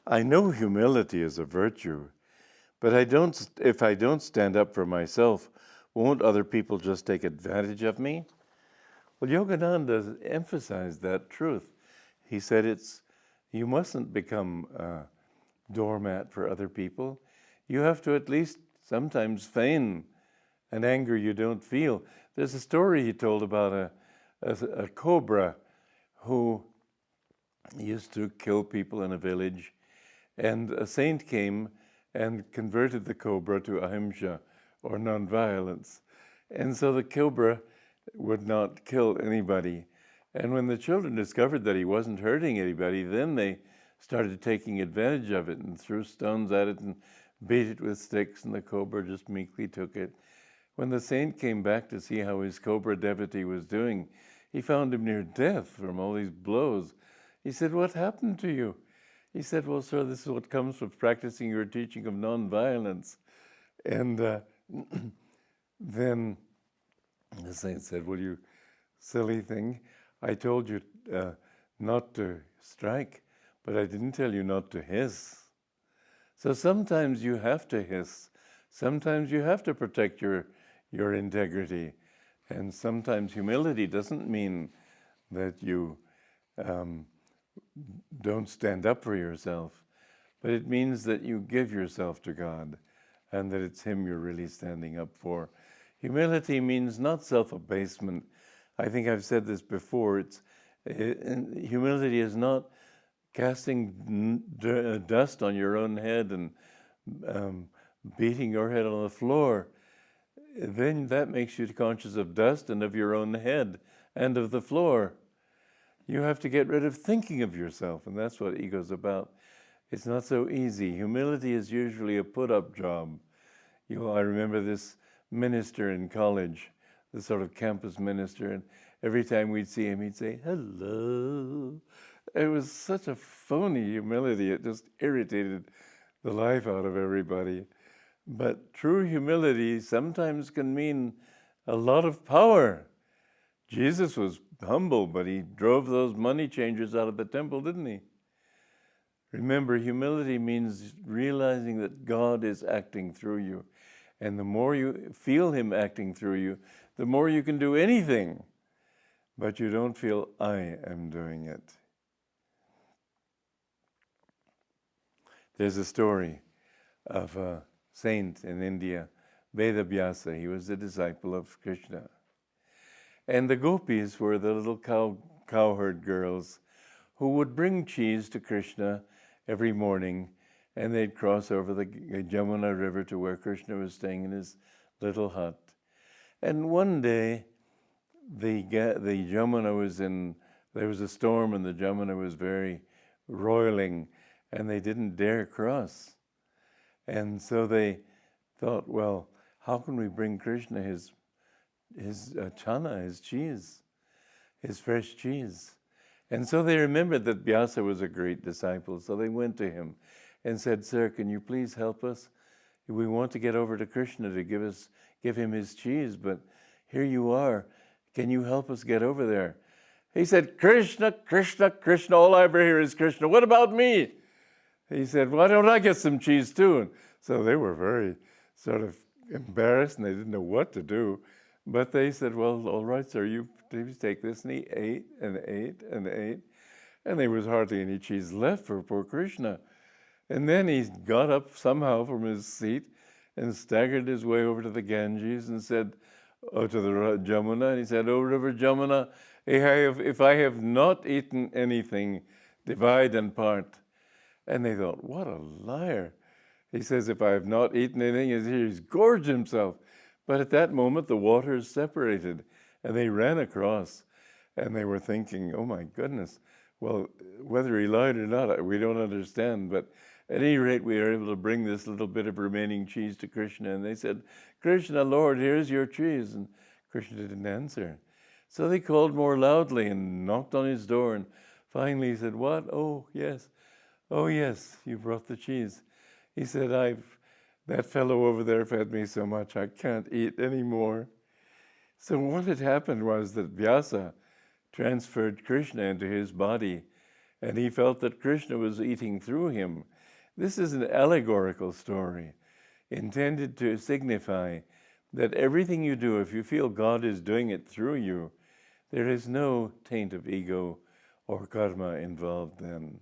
I know humility is a virtue, but if I don't stand up for myself, won't other people just take advantage of me? Well, Yogananda emphasized that truth. He said you mustn't become a doormat for other people. You have to at least sometimes feign an anger you don't feel. There's a story he told about a cobra who used to kill people in a village, and a saint came and converted the cobra to ahimsa, or nonviolence. And so the cobra would not kill anybody. And when the children discovered that he wasn't hurting anybody, then they started taking advantage of it and threw stones at it and beat it with sticks, and the cobra just meekly took it. When the saint came back to see how his cobra devotee was doing, he found him near death from all these blows. He said, "What happened to you?" He said, "Well, sir, this is what comes from practicing your teaching of nonviolence." And then the saint said, "Well, you silly thing, I told you not to strike, but I didn't tell you not to hiss." So sometimes you have to hiss. Sometimes you have to protect your integrity. And sometimes humility doesn't mean that you don't stand up for yourself, but it means that you give yourself to God and that it's Him you're really standing up for. Humility means not self-abasement. I think I've said this before. Humility is not casting dust on your own head and beating your head on the floor. Then that makes you conscious of dust and of your own head and of the floor. You have to get rid of thinking of yourself, and that's what ego's about. It's not so easy. Humility is usually a put-up job. I remember this minister in college, the sort of campus minister, and every time we'd see him, he'd say, "Hello." It was such a phony humility. It just irritated the life out of everybody. But true humility sometimes can mean a lot of power. Jesus was humble, but he drove those money changers out of the temple, didn't he? Remember, humility means realizing that God is acting through you. And the more you feel Him acting through you, the more you can do anything. But you don't feel, "I am doing it." There's a story of a saint in India, Vedavyasa. He was a disciple of Krishna. And the gopis were the little cowherd girls who would bring cheese to Krishna every morning, and they'd cross over the Jamuna River to where Krishna was staying in his little hut. And one day, the Jamuna there was a storm, and the Jamuna was very roiling, and they didn't dare cross. And so they thought, well, how can we bring Krishna his chana, his cheese, his fresh cheese? And so they remembered that Vyasa was a great disciple. So they went to him and said, "Sir, can you please help us? We want to get over to Krishna to give him his cheese, but here you are. Can you help us get over there?" He said, "Krishna, Krishna, Krishna, all I ever hear is Krishna. What about me?" He said, "Why don't I get some cheese too?" And so they were very sort of embarrassed, and they didn't know what to do. But they said, "Well, all right, sir, you please take this." And he ate and ate and ate, and there was hardly any cheese left for poor Krishna. And then he got up somehow from his seat and staggered his way over to the Ganges and said, to the Jamuna, and he said, "Oh, River Jamuna, if I have not eaten anything, divide and part." And they thought, what a liar. He says, if I have not eaten anything, he's gorged himself. But at that moment, the waters separated, and they ran across, and they were thinking, oh my goodness, well, whether he lied or not, we don't understand, but at any rate, we were able to bring this little bit of remaining cheese to Krishna, and they said, "Krishna, Lord, here's your cheese," and Krishna didn't answer. So they called more loudly and knocked on his door, and finally he said, "What? Oh, yes, you brought the cheese." He said, that fellow over there fed me so much, I can't eat anymore. So what had happened was that Vyasa transferred Krishna into his body, and he felt that Krishna was eating through him. This is an allegorical story intended to signify that everything you do, if you feel God is doing it through you, there is no taint of ego or karma involved then.